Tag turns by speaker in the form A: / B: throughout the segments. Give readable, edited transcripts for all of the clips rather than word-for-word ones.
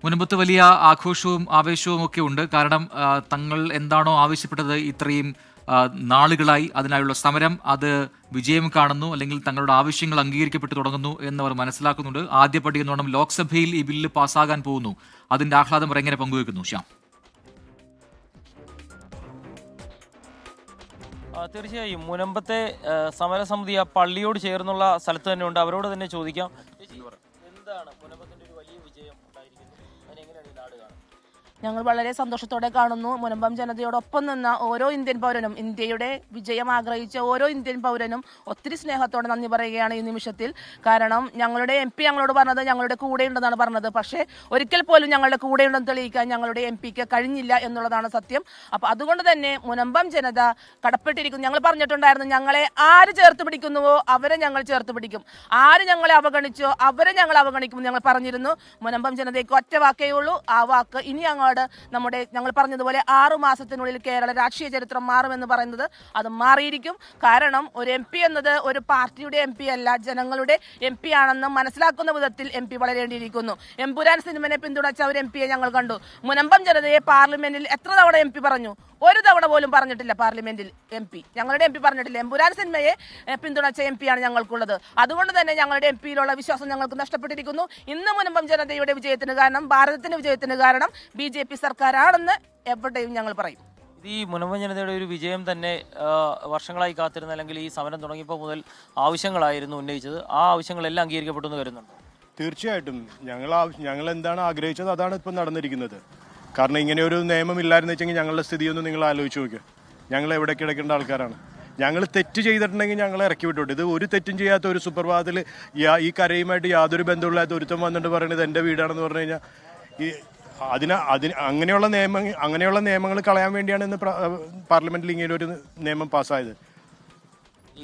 A: മുൻപത്ത് വലിയ ആഘോഷവും ആവേശവും ഒക്കെ ഉണ്ട്. കാരണം തങ്ങൾ എന്താണോ ആവശ്യപ്പെട്ടത് ഇത്രയും നാളുകളായി അതിനായുള്ള സമരം അത് വിജയം കാണുന്നു, അല്ലെങ്കിൽ തങ്ങളുടെ ആവശ്യങ്ങൾ അംഗീകരിക്കപ്പെട്ടു തുടങ്ങുന്നു എന്നവർ മനസ്സിലാക്കുന്നുണ്ട്. ആദ്യ പടി എന്നോണം ലോക്സഭയിൽ ഈ ബില്ല് പാസ്സാകാൻ പോകുന്നു. അതിന്റെ ആഹ്ലാദം അവർ എങ്ങനെ പങ്കുവെക്കുന്നു ശ്യാം?
B: തീർച്ചയായും മുനമ്പത്തെ സമരസമിതി ആ പള്ളിയോട് ചേർന്നുള്ള സ്ഥലത്ത് തന്നെ ഉണ്ട്. അവരോട് തന്നെ ചോദിക്കാം, എന്താണ് മുനമ്പത്തിന്റെ ഒരു വലിയ വിജയം ഉണ്ടായിരിക്കുന്നത്, അതിനെങ്ങനെയാണ് ഈ നാട് കാണുന്നത്?
C: ഞങ്ങൾ വളരെ സന്തോഷത്തോടെ കാണുന്നു. മുനമ്പം ജനതയോടൊപ്പം നിന്ന ഓരോ ഇന്ത്യൻ പൗരനും, ഇന്ത്യയുടെ വിജയം ആഗ്രഹിച്ച ഓരോ ഇന്ത്യൻ പൗരനും ഒത്തിരി സ്നേഹത്തോടെ നന്ദി പറയുകയാണ് ഈ നിമിഷത്തിൽ. കാരണം ഞങ്ങളുടെ MP ഞങ്ങളോട് പറഞ്ഞത് ഞങ്ങളുടെ കൂടെയുണ്ടെന്നാണ് പറഞ്ഞത്. പക്ഷേ ഒരിക്കൽ പോലും ഞങ്ങളുടെ കൂടെയുണ്ടെന്ന് തെളിയിക്കാൻ ഞങ്ങളുടെ MP-ക്ക് കഴിഞ്ഞില്ല എന്നുള്ളതാണ് സത്യം. അപ്പോൾ അതുകൊണ്ട് തന്നെ മുനമ്പം ജനത കടപ്പെട്ടിരിക്കുന്നു. ഞങ്ങൾ പറഞ്ഞിട്ടുണ്ടായിരുന്നു, ഞങ്ങളെ ആര് ചേർത്ത് പിടിക്കുന്നുവോ അവരെ ഞങ്ങൾ ചേർത്ത് പിടിക്കും, ആര് ഞങ്ങളെ അവഗണിച്ചോ അവരെ ഞങ്ങൾ അവഗണിക്കുമെന്ന് ഞങ്ങൾ പറഞ്ഞിരുന്നു. മുനമ്പം ജനതയ്ക്ക് ഒറ്റ വാക്കേ ഉള്ളൂ. ആ വാക്ക് ഇനി ഞങ്ങൾ പറഞ്ഞതുപോലെ 6 മാസത്തിനുള്ളിൽ കേരള രാഷ്ട്രീയ ചരിത്രം മാറുമെന്ന് പറയുന്നത് അത് മാറിയിരിക്കും. കാരണം ഒരു MP എന്നത് ഒരു പാർട്ടിയുടെ MP അല്ല, ജനങ്ങളുടെ MP ആണെന്ന് മനസ്സിലാക്കുന്ന വിധത്തിൽ MP വളരേണ്ടിയിരിക്കുന്നു. എമ്പുരാൻ സിനിമനെ പിന്തുണച്ച ഒരു MP-യെ ഞങ്ങൾ കണ്ടു. മുനമ്പം ജനതയെ പാർലമെന്റിൽ എത്ര തവണ MP പറഞ്ഞു? ഒരു തവണ പോലും പറഞ്ഞിട്ടില്ല. പാർലമെന്റിൽ ഞങ്ങളുടെ MP പറഞ്ഞിട്ടില്ല. എമ്പുരാൻ സിനിമയെ പിന്തുണച്ച MP-യാണ് ഞങ്ങൾക്കുള്ളത്. അതുകൊണ്ട് തന്നെ ഞങ്ങളുടെ MP-യിലുള്ള വിശ്വാസം ഞങ്ങൾക്ക് നഷ്ടപ്പെട്ടിരിക്കുന്നു. ഇന്ന് മുനമ്പം ജനതയുടെ വിജയത്തിന് കാരണം, ഭാരതത്തിന്റെ വിജയത്തിന് കാരണം BJP സർക്കാരാണെന്ന് എവിടെയും ഞങ്ങൾ പറയും.
B: ഈ മുനമ്പം ജനതയുടെ ഒരു വിജയം തന്നെ വർഷങ്ങളായി കാത്തിരുന്ന, അല്ലെങ്കിൽ ഈ സമരം തുടങ്ങിയപ്പോൾ മുതൽ ആവശ്യങ്ങളായിരുന്നു ഉന്നയിച്ചത്. ആ ആവശ്യങ്ങളെല്ലാം അംഗീകരിക്കപ്പെട്ടു എന്ന് വരുന്നുണ്ട്.
D: തീർച്ചയായിട്ടും ഞങ്ങൾ എന്താണ് ആഗ്രഹിച്ചത് അതാണ് ഇപ്പം നടന്നിരിക്കുന്നത്. കാരണം ഇങ്ങനെ ഒരു നിയമം ഇല്ലായിരുന്നു വെച്ചെങ്കിൽ ഞങ്ങളുടെ സ്ഥിതിയൊന്നും നിങ്ങൾ ആലോചിച്ച് നോക്കുക. ഞങ്ങൾ എവിടെ കിടക്കേണ്ട ആൾക്കാരാണ്. ഞങ്ങൾ തെറ്റ് ചെയ്തിട്ടുണ്ടെങ്കിൽ ഞങ്ങളെ ഇറക്കി വിട്ടോട്ടെ. ഇത് ഒരു തെറ്റും ചെയ്യാത്ത ഒരു സുപ്രഭാതത്തിൽ ഈ കരയുമായിട്ട് യാതൊരു ബന്ധമില്ലാത്ത ഒരുത്തം വന്നിട്ട് പറയുന്നത് എൻ്റെ വീടാണെന്ന് പറഞ്ഞു കഴിഞ്ഞാൽ അങ്ങനെയുള്ള നിയമങ്ങൾ കളയാൻ വേണ്ടിയാണ് ഇന്ന് പാർലമെന്റിൽ ഇങ്ങനെ ഒരു നിയമം പാസ്സായത്.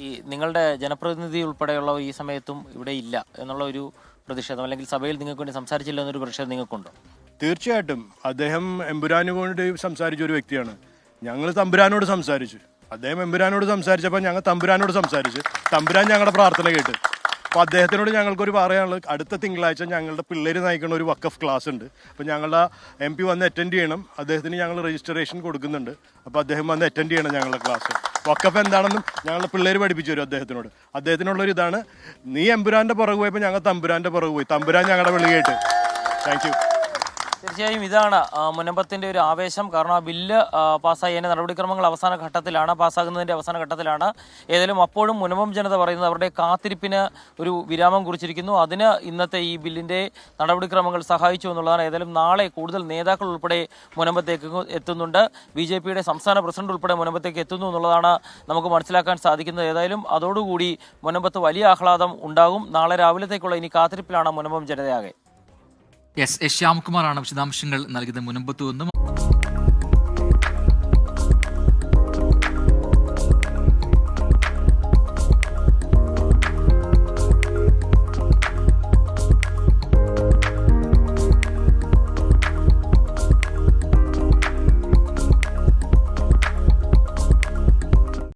B: ഈ നിങ്ങളുടെ ജനപ്രതിനിധി ഉൾപ്പെടെയുള്ള ഈ സമയത്തും ഇവിടെ ഇല്ല എന്നുള്ള ഒരു പ്രതിഷേധം, അല്ലെങ്കിൽ സഭയിൽ നിങ്ങൾക്ക് വേണ്ടി സംസാരിച്ചില്ല എന്നൊരു പ്രതിഷേധം നിങ്ങൾക്കുണ്ടോ?
D: തീർച്ചയായിട്ടും. അദ്ദേഹം എമ്പുരാന് കൊണ്ട് സംസാരിച്ച ഒരു വ്യക്തിയാണ്. ഞങ്ങൾ തമ്പുരാനോട് സംസാരിച്ചു. അദ്ദേഹം എമ്പുരാനോട് സംസാരിച്ചപ്പോൾ ഞങ്ങൾ തമ്പുരാനോട് സംസാരിച്ചു. തമ്പുരാൻ ഞങ്ങളുടെ പ്രാർത്ഥന കേട്ട്. അപ്പോൾ അദ്ദേഹത്തിനോട് ഞങ്ങൾക്കൊരു പറയാനുള്ളത്, അടുത്ത തിങ്കളാഴ്ച ഞങ്ങളുടെ പിള്ളേർ നയിക്കുന്ന ഒരു വഖഫ് ക്ലാസ് ഉണ്ട്. അപ്പോൾ ഞങ്ങളുടെ MP വന്ന് അറ്റൻഡ് ചെയ്യണം. അദ്ദേഹത്തിന് ഞങ്ങൾ രജിസ്ട്രേഷൻ കൊടുക്കുന്നുണ്ട്. അപ്പോൾ അദ്ദേഹം വന്ന് അറ്റൻഡ് ചെയ്യണം ഞങ്ങളുടെ ക്ലാസ്. വഖഫ് എന്താണെന്നും ഞങ്ങളുടെ പിള്ളേർ പഠിപ്പിച്ചു തരും അദ്ദേഹത്തിനോട്. അദ്ദേഹത്തിനുള്ളൊരു ഇതാണ്, നീ എമ്പുരാൻ്റെ പുറകെ പോയപ്പോൾ ഞങ്ങൾ തമ്പുരാൻ്റെ പുറകെ പോയി. തമ്പുരാൻ ഞങ്ങളുടെ വിളി കേട്ട്. Thank you.
B: തീർച്ചയായും ഇതാണ് മുനമ്പത്തിൻ്റെ ഒരു ആവേശം. കാരണം ആ ബില്ല് പാസ്സായി, അതിൻ്റെ നടപടിക്രമങ്ങൾ അവസാന ഘട്ടത്തിലാണ്, പാസ്സാകുന്നതിൻ്റെ അവസാന ഘട്ടത്തിലാണ്. ഏതായാലും അപ്പോഴും മുനമ്പം ജനത പറയുന്നത് അവരുടെ കാത്തിരിപ്പിന് ഒരു വിരാമം കുറിച്ചിരിക്കുന്നു. അതിന് ഇന്നത്തെ ഈ ബില്ലിൻ്റെ നടപടിക്രമങ്ങൾ സഹായിച്ചു എന്നുള്ളതാണ്. ഏതായാലും നാളെ കൂടുതൽ നേതാക്കൾ ഉൾപ്പെടെ മുനമ്പത്തേക്ക് എത്തുന്നുണ്ട്. BJP-യുടെ സംസ്ഥാന പ്രസിഡന്റ് ഉൾപ്പെടെ മുനമ്പത്തേക്ക് എത്തുന്നു എന്നുള്ളതാണ് നമുക്ക് മനസ്സിലാക്കാൻ സാധിക്കുന്നത്. ഏതായാലും അതോടുകൂടി മുനമ്പത്ത് വലിയ ആഹ്ലാദം ഉണ്ടാകും. നാളെ രാവിലത്തേക്കുള്ള ഇനി കാത്തിരിപ്പിലാണ് മുനമ്പം ജനതയാകെ.
A: ശ്യാംകുമാറാണ് വിശദാംശങ്ങൾ നൽകിയത് മുനമ്പത്തു നിന്നും.